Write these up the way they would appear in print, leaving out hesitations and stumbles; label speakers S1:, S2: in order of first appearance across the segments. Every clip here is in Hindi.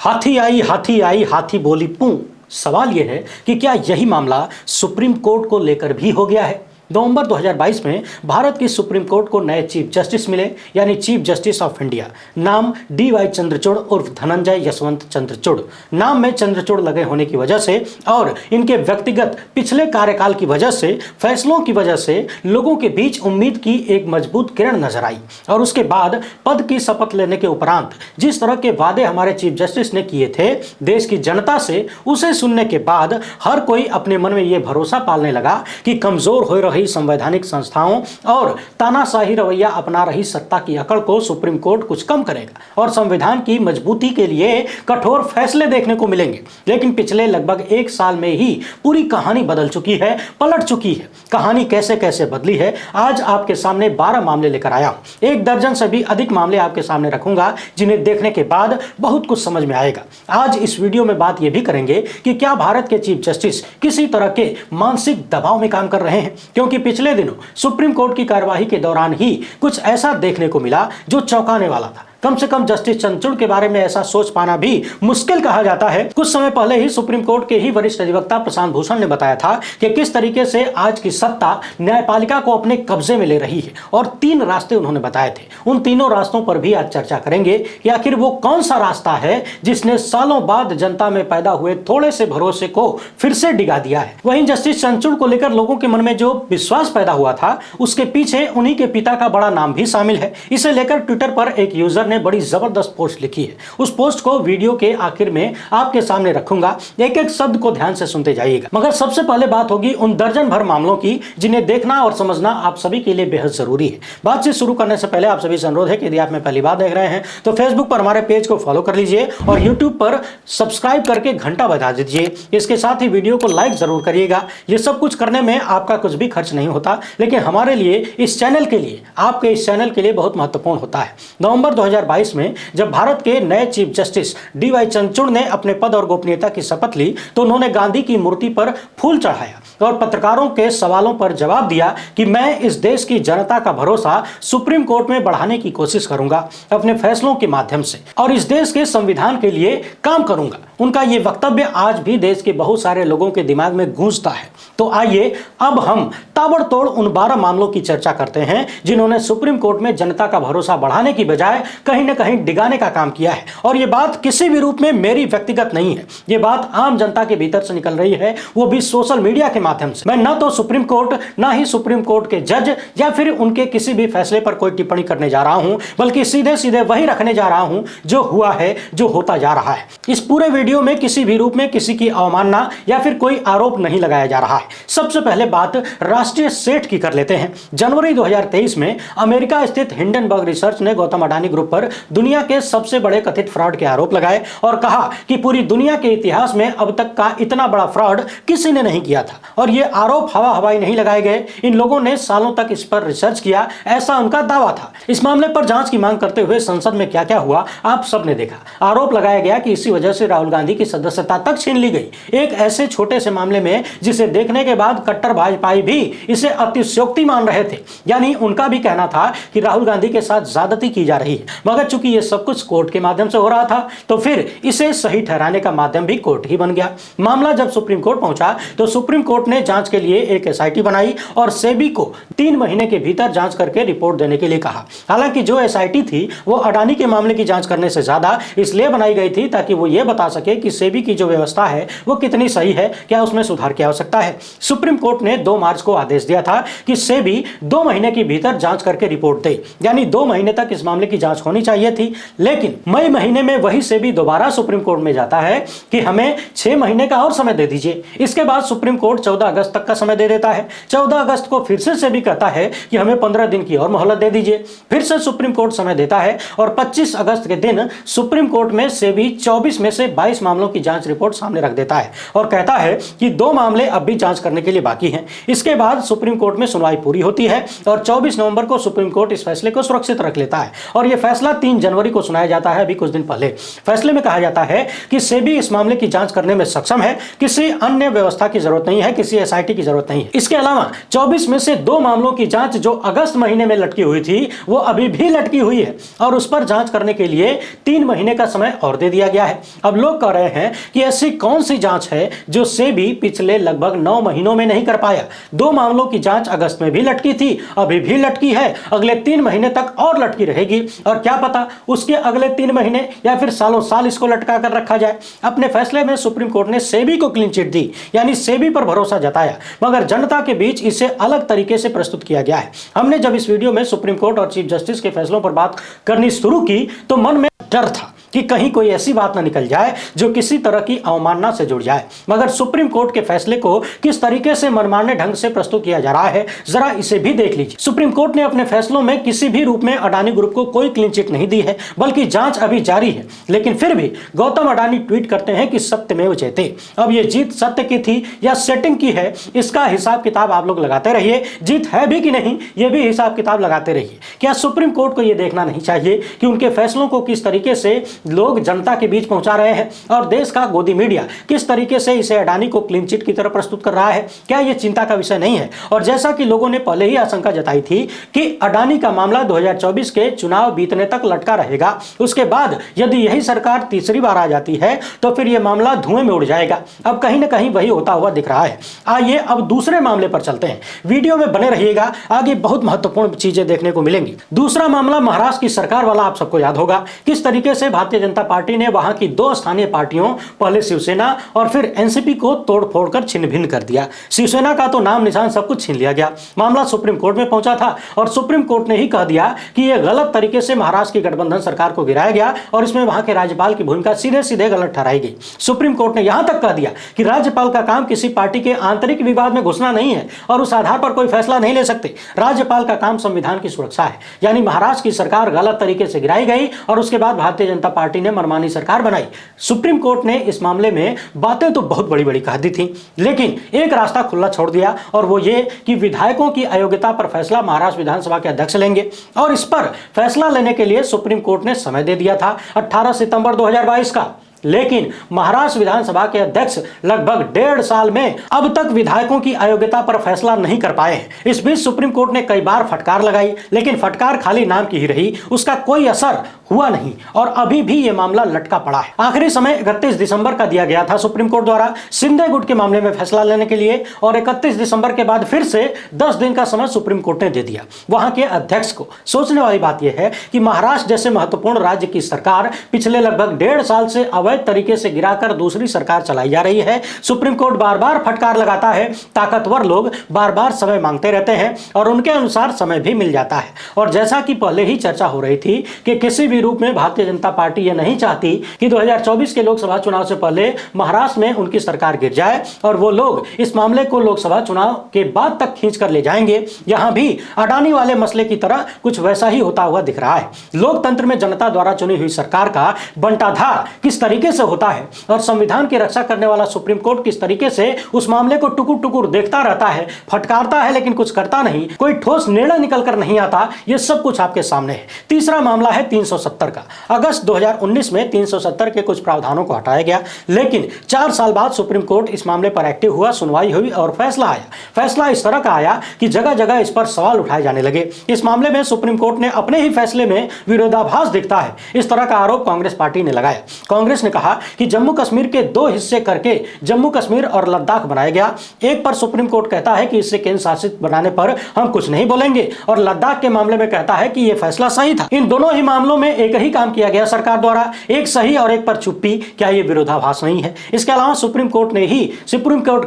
S1: हाथी आई हाथी बोली पूं। सवाल यह है कि क्या यही मामला सुप्रीम कोर्ट को लेकर भी हो गया है। नवंबर 2022 में भारत की सुप्रीम कोर्ट को नए चीफ जस्टिस मिले, यानी चीफ जस्टिस ऑफ इंडिया। नाम DY चंद्रचूड़ उर्फ धनंजय यशवंत चंद्रचूड़। नाम में चंद्रचूड़ लगे होने की वजह से और इनके व्यक्तिगत पिछले कार्यकाल की वजह से, फैसलों की वजह से लोगों के बीच उम्मीद की एक मजबूत किरण नजर आई। और उसके बाद पद की शपथ लेने के उपरांत जिस तरह के वादे हमारे चीफ जस्टिस ने किए थे देश की जनता से, उसे सुनने के बाद हर कोई अपने मन में यह भरोसा पालने लगा कि कमजोर हो रही संवैधानिक संस्थाओं और तानाशाही रवैया अपना रही सत्ता की अकड़ को सुप्रीम कोर्ट कुछ कम करेगा और संविधान की मजबूती के लिए कठोर फैसले देखने को मिलेंगे। लेकिन पिछले लगभग एक साल में ही पूरी कहानी बदल चुकी है, पलट चुकी है। कहानी कैसे कैसे बदली है, आज आपके सामने 12 मामले लेकर आया हूं। 1 दर्जन से भी अधिक मामले आपके सामने रखूंगा, जिन्हें देखने के बाद बहुत कुछ समझ में आएगा। आज इस वीडियो में बात यह भी करेंगे कि क्या भारत के चीफ जस्टिस किसी तरह के मानसिक दबाव में काम कर रहे हैं, क्योंकि पिछले दिनों सुप्रीम कोर्ट की कार्यवाही के दौरान ही कुछ ऐसा देखने को मिला जो चौंकाने वाला था। कम से कम जस्टिस चंद्रचूड़ के बारे में ऐसा सोच पाना भी मुश्किल कहा जाता है। कुछ समय पहले ही सुप्रीम कोर्ट के ही वरिष्ठ अधिवक्ता प्रशांत भूषण ने बताया था कि किस तरीके से आज की सत्ता न्यायपालिका को अपने कब्जे में ले रही है, और 3 रास्ते उन्होंने बताए थे। उन तीनों रास्तों पर भी आज चर्चा करेंगे कि आखिर वो कौन सा रास्ता है जिसने सालों बाद जनता में पैदा हुए थोड़े से भरोसे को फिर से डिगा दिया है। वहीं जस्टिस चंद्रचूड़ को लेकर लोगों के मन में जो विश्वास पैदा हुआ था, उसके पीछे उन्हीं के पिता का बड़ा नाम भी शामिल है। इसे लेकर ट्विटर पर एक यूजर ने बड़ी जबरदस्त पोस्ट लिखी है। उस पोस्ट को वीडियो के आखिर में आपके सामने रखूंगा, एक एक शब्द को ध्यान से सुनते जाइएगा। मगर सबसे पहले बात होगी उन दर्जन भर मामलों की जिन्हें देखना और समझना आप सभी के लिए बेहद जरूरी है। बातचीत शुरू करने से पहले आप सभी से अनुरोध है कि यदि आप में पहली बार देख रहे हैं तो फेसबुक पर हमारे पेज को फॉलो कर लीजिए और यूट्यूब पर सब्सक्राइब करके घंटा बजा दीजिए। इसके साथ ही वीडियो को लाइक जरूर करिएगा। ये सब कुछ करने में आपका कुछ भी खर्च नहीं होता, लेकिन हमारे लिए, इस चैनल के लिए, आपके इस चैनल के लिए बहुत महत्वपूर्ण होता है। नवंबर 2022 में जब भारत के नए चीफ जस्टिस DY चंद्रचूड़ ने अपने पद और गोपनीयता की शपथ ली तो उन्होंने गांधी की मूर्ति पर फूल चढ़ाया और पत्रकारों के सवालों पर जवाब दिया कि मैं इस देश की जनता का भरोसा सुप्रीम कोर्ट में बढ़ाने की कोशिश करूंगा अपने फैसलों के माध्यम से, और इस देश के संविधान के लिए काम करूंगा। उनका यह वक्तव्य आज भी देश के बहुत सारे लोगों के दिमाग में गूंजता है। तो आइए अब हम ताबड़तोड़ उन 12 मामलों की चर्चा करते हैं जिन्होंने सुप्रीम कोर्ट में जनता का भरोसा बढ़ाने की बजाय कहीं न कहीं डिगाने का काम किया है। और यह बात किसी भी रूप में मेरी व्यक्तिगत नहीं है, यह बात आम जनता के भीतर से निकल रही है, वो भी सोशल मीडिया के माध्यम से। मैं न तो सुप्रीम कोर्ट, ना ही सुप्रीम कोर्ट के जज या फिर उनके किसी भी फैसले पर कोई टिप्पणी करने जा रहा हूं, बल्कि सीधे सीधे वही रखने जा रहा हूं जो हुआ है, जो होता जा रहा है। इस पूरे वीडियो में किसी भी रूप में किसी की अवमानना या फिर कोई आरोप नहीं लगाया जा रहा है। सबसे पहले बात राष्ट्रीय सेठ की कर लेते हैं। जनवरी 2023 में अमेरिका स्थित हिंडनबर्ग रिसर्च ने गौतम अडानी ग्रुप पर दुनिया के सबसे बड़े कथित फ्रॉड के आरोप लगाए और कहा कि पूरी दुनिया के इतिहास में अब तक का इतना बड़ा फ्रॉड किसी ने नहीं किया था। और ये आरोप हवा हवाई नहीं लगाए गए, इन लोगों ने सालों तक इस पर रिसर्च किया, ऐसा उनका दावा था। इस मामले पर जांच की मांग करते हुए संसद में क्या क्या हुआ आप सबने देखा। आरोप लगाया गया कि इसी वजह से राहुल गांधी की सदस्यता तक छीन ली गई। एक ऐसे छोटे से मामले में जिसे देखने के बाद कट्टर भाजपाई भी इसे अतिशयोक्ति मान रहे थे, यानी उनका भी कहना था कि राहुल गांधी के साथ ज्यादती की जा रही है। मगर चूंकि यह सब कुछ कोर्ट के माध्यम से हो रहा था तो फिर इसे सही ठहराने का माध्यम भी कोर्ट ही बन गया। मामला जब सुप्रीम कोर्ट पहुंचा तो सुप्रीम कोर्ट ने जांच के लिए एक SIT बनाई और सेबी को 3 महीने के भीतर जांच करके रिपोर्ट देने के लिए कहा। हालांकि जो SIT थी वो अडानी के मामले की जांच करने से ज्यादा इसलिए बनाई गई थी ताकि वो ये बता सके कि सेबी की जो व्यवस्था है वो कितनी सही है, क्या उसमें सुधार की आवश्यकता है। सुप्रीम कोर्ट ने 2 मार्च को आदेश दिया था कि सेबी 2 महीने के भीतर जांच करके रिपोर्ट दे, यानी 2 महीने तक इस मामले की जांच होनी चाहिए थी। लेकिन मई महीने में वही सेबी दोबारा सुप्रीम कोर्ट में जाता है कि हमें 6 महीने का और समय दे दीजिए। इसके बाद सुप्रीम कोर्ट 14 अगस्त तक का समय दे देता है। 14 अगस्त को फिर से सेबी कहता है कि हमें 15 दिन की और मोहलत दे दीजिए। फिर से सुप्रीम कोर्ट समय देता है और 25 अगस्त के दिन सुप्रीम कोर्ट में सेबी 24 में से 22 मामलों की जांच रिपोर्ट सामने रख देता है और कहता है कि 2 मामले अब भी जांच करने के लिए बाकी हैं। इसके बाद सुप्रीम कोर्ट में सुनवाई पूरी होती है और 24 नवंबर को सुप्रीम कोर्ट इस फैसले को सुरक्षित रख लेता है और यह फैसला फैसला 3 जनवरी को सुनाया जाता है, अभी कुछ दिन पहले। फैसले में कहा जाता है कि सेबी इस मामले की जांच करने में सक्षम है, किसी अन्य व्यवस्था की जरूरत नहीं है, किसी एसआईटी की जरूरत नहीं है। इसके अलावा 24 में से 2 मामलों की जांच जो अगस्त महीने में लटकी हुई थी वो अभी भी लटकी हुई है और उस पर जांच करने के लिए 3 महीने का समय और दे दिया गया है। अब लोग कह रहे हैं कि ऐसी कौन सी जांच है जो सेबी पिछले लगभग 9 महीनों में नहीं कर पाया। 2 मामलों की जांच अगस्त में भी लटकी थी, अभी भी लटकी है, अगले 3 महीने तक और लटकी रहेगी और क्या पता उसके अगले 3 महीने या फिर सालों साल इसको लटका कर रखा जाए। अपने फैसले में सुप्रीम कोर्ट ने सेबी को क्लीन चिट दी, यानी सेबी पर भरोसा जताया, मगर जनता के बीच इसे अलग तरीके से प्रस्तुत किया गया है। हमने जब इस वीडियो में सुप्रीम कोर्ट और चीफ जस्टिस के फैसलों पर बात करनी शुरू की तो मन में डर था कि कहीं कोई ऐसी बात ना निकल जाए जो किसी तरह की अवमानना से जुड़ जाए। मगर सुप्रीम कोर्ट के फैसले को किस तरीके से मनमाने ढंग से प्रस्तुत किया जा रहा है, जरा इसे भी देख लीजिए। सुप्रीम कोर्ट ने अपने फैसलों में किसी भी रूप में अडानी ग्रुप को कोई क्लीन चिट नहीं दी है, बल्कि जांच अभी जारी है। लेकिन फिर भी गौतम अडानी ट्वीट करते हैं कि सत्यमेव जयते। अब ये जीत सत्य की थी या सेटिंग की है, इसका हिसाब किताब आप लोग लगाते रहिए। जीत है भी कि नहीं, ये भी हिसाब किताब लगाते रहिए। क्या सुप्रीम कोर्ट को यह देखना नहीं चाहिए कि उनके फैसलों को किस तरीके से लोग जनता के बीच पहुंचा रहे हैं और देश का गोदी मीडिया किस तरीके से इसे अडानी को क्लीन चिट की तरह प्रस्तुत कर रहा है? क्या यह चिंता का विषय नहीं है? और जैसा कि लोगों ने पहले ही आशंका जताई थी कि अडानी का मामला 2024 के चुनाव बीतने तक लटका रहेगा, उसके बाद यदि यही सरकार तीसरी बार आ जाती है तो फिर यह मामला धुएं में उड़ जाएगा। अब कहीं ना कहीं वही होता हुआ दिख रहा है। आइए अब दूसरे मामले पर चलते हैं। वीडियो में बने रहिएगा, आगे बहुत महत्वपूर्ण चीजें देखने को मिलेंगी। दूसरा मामला महाराष्ट्र की सरकार वाला आप सबको याद होगा। किस तरीके से भारतीय जनता पार्टी ने वहां की 2 स्थानीय पार्टियों, पहले शिवसेना और फिर एनसीपी को तोड़-फोड़ कर छिन्न भिन्न कर दिया। शिवसेना का तो नाम निशान सब कुछ छीन लिया गया। मामला सुप्रीम कोर्ट में पहुंचा था और सुप्रीम कोर्ट ने ही कह दिया कि यह गलत तरीके से महाराष्ट्र की गठबंधन सरकार को गिराया गया और इसमें वहां के राज्यपाल की भूमिका सीधे-सीधे गलत ठहराई गई। सुप्रीम कोर्ट ने यहां तक कह दिया कि राज्यपाल का काम किसी पार्टी के आंतरिक विवाद में घुसना नहीं है और उस आधार पर कोई फैसला नहीं ले सकते। राज्यपाल का काम संविधान की सुरक्षा है। यानी महाराष्ट्र की सरकार गलत तरीके से गिराई गई और उसके बाद भारतीय जनता पार्टी ने मनमानी सरकार बनाई। सुप्रीम कोर्ट ने इस मामले में बातें तो बहुत बड़ी-बड़ी कह दी थी, लेकिन एक रास्ता खुला छोड़ दिया और वो ये कि विधायकों की अयोग्यता पर फैसला महाराष्ट्र विधानसभा के अध्यक्ष लेंगे और इस पर फैसला लेने के लिए सुप्रीम कोर्ट ने समय दे दिया था 18 सितंबर 2022 का। लेकिन महाराष्ट्र विधानसभा के अध्यक्ष लगभग 1.5 साल में अब तक विधायकों की अयोग्यता पर फैसला नहीं कर पाए हैं। इस बीच सुप्रीम कोर्ट ने कई बार फटकार लगाई, लेकिन फटकार खाली नाम की ही रही, उसका कोई असर हुआ नहीं और अभी भी यह मामला लटका पड़ा है। आखिरी समय 31 दिसंबर का दिया गया था सुप्रीम कोर्ट द्वारा शिंदे गुट के मामले में फैसला लेने के लिए और 31 दिसंबर के बाद फिर से 10 दिन का समय सुप्रीम कोर्ट ने दे दिया वहां के अध्यक्ष को। सोचने वाली बात यह है कि महाराष्ट्र जैसे महत्वपूर्ण राज्य की सरकार पिछले लगभग 1.5 साल से अवैध तरीके से गिराकर दूसरी सरकार चलाई जा रही है। सुप्रीम कोर्ट बार बार फटकार लगाता है, ताकतवर लोग बार बार समय मांगते रहते हैं और उनके अनुसार समय भी मिल जाता है। और जैसा कि पहले ही चर्चा हो रही थी कि किसी भी रूप में भारतीय जनता पार्टी यह नहीं चाहती कि 2024 के लोकसभा चुनाव से पहले महाराष्ट्र में उनकी सरकार गिर जाए और वो लोग इस मामले को लोकसभा चुनाव के बाद तक खींच कर ले जाएंगे। यहां भी अडानी वाले मसले की तरह कुछ वैसा ही होता हुआ दिख रहा है। लोकतंत्र में जनता द्वारा चुनी हुई सरकार का बंटाधार किस तरीके से होता है और संविधान की रक्षा करने वाला सुप्रीम कोर्ट किस तरीके से उस मामले को टुकुर टुकुर देखता रहता है, फटकारता है लेकिन कुछ करता नहीं, कोई ठोस निर्णय निकल कर नहीं आता, यह सब कुछ आपके सामने है। तीसरा मामला है 370 का। अगस्त 2019 में 370 के कुछ प्रावधानों को हटाया गया, लेकिन 4 साल बाद सुप्रीम कोर्ट इस मामले पर एक्टिव हुआ, सुनवाई हुई और फैसला आया। फैसला इस तरह का आया कि जगह जगह इस पर सवाल उठाए जाने लगे। इस मामले में सुप्रीम कोर्ट ने अपने ही फैसले में विरोधाभास दिखता है, इस तरह का आरोप कांग्रेस पार्टी ने लगाया। कांग्रेस ने कहा कि जम्मू कश्मीर के 2 हिस्से करके जम्मू कश्मीर और लद्दाख बनाया गया। एक पर सुप्रीम कोर्ट कहता है कि इसे केंद्र शासित बनाने पर हम कुछ नहीं बोलेंगे और लद्दाख के मामले में कहता है कि यह फैसला सही था। इन दोनों ही मामलों में एक ही काम किया गया सरकार द्वारा, एक सही और एक पर चुप्पी। क्या यह विरोधाभास नहीं है? इसके अलावा सुप्रीम कोर्ट